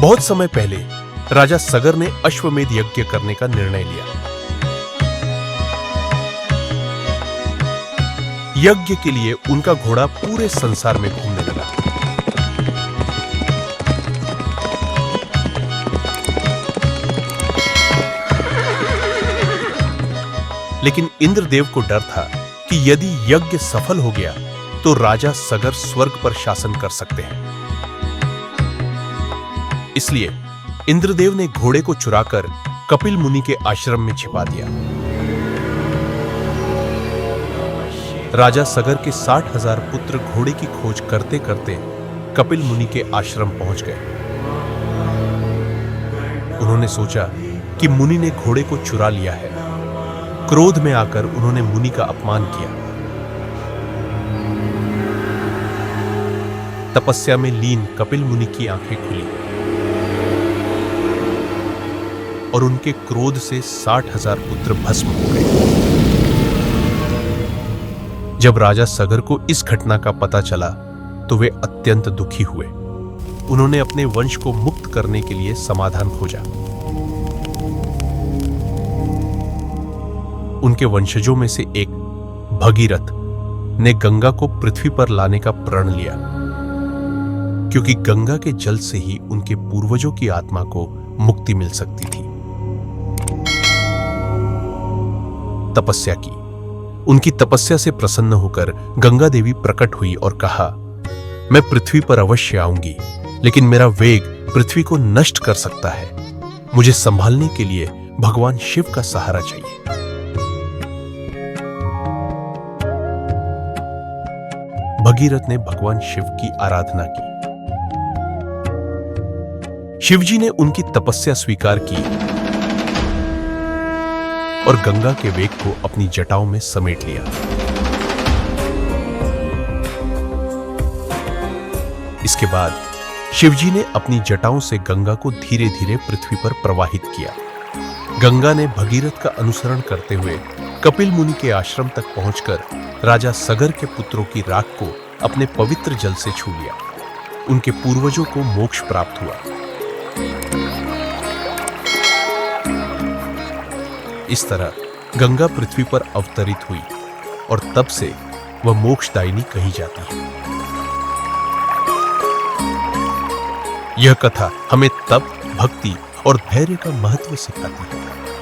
बहुत समय पहले राजा सगर ने अश्वमेध यज्ञ करने का निर्णय लिया। यज्ञ के लिए उनका घोड़ा पूरे संसार में घूमने लगा। लेकिन इंद्रदेव को डर था कि यदि यज्ञ सफल हो गया तो राजा सगर स्वर्ग पर शासन कर सकते हैं। इसलिए इंद्रदेव ने घोड़े को चुराकर कपिल मुनि के आश्रम में छिपा दिया। राजा सगर के 60,000 पुत्र घोड़े की खोज करते करते कपिल मुनि के आश्रम पहुंच गए। उन्होंने सोचा कि मुनि ने घोड़े को चुरा लिया है। क्रोध में आकर उन्होंने मुनि का अपमान किया। तपस्या में लीन कपिल मुनि की आंखें खुली और उनके क्रोध से 60,000 पुत्र भस्म हो गए। जब राजा सगर को इस घटना का पता चला तो वे अत्यंत दुखी हुए। उन्होंने अपने वंश को मुक्त करने के लिए समाधान खोजा। उनके वंशजों में से एक भगीरथ ने गंगा को पृथ्वी पर लाने का प्रण लिया, क्योंकि गंगा के जल से ही उनके पूर्वजों की आत्मा को मुक्ति मिल सकती थी। तपस्या की। उनकी तपस्या से प्रसन्न होकर गंगा देवी प्रकट हुई और कहा, मैं पृथ्वी पर अवश्य आऊंगी, लेकिन मेरा वेग पृथ्वी को नष्ट कर सकता है। मुझे संभालने के लिए भगवान शिव का सहारा चाहिए। भगीरथ ने भगवान शिव की आराधना की। शिवजी ने उनकी तपस्या स्वीकार की और गंगा के वेग को अपनी जटाओं में समेट लिया। इसके बाद शिवजी ने अपनी जटाओं से गंगा को धीरे धीरे पृथ्वी पर प्रवाहित किया। गंगा ने भगीरथ का अनुसरण करते हुए कपिल मुनि के आश्रम तक पहुंचकर राजा सगर के पुत्रों की राख को अपने पवित्र जल से छू लिया। उनके पूर्वजों को मोक्ष प्राप्त हुआ। इस तरह गंगा पृथ्वी पर अवतरित हुई और तब से वह मोक्षदायिनी कही जाती है। यह कथा हमें तप, भक्ति और धैर्य का महत्व सिखाती है।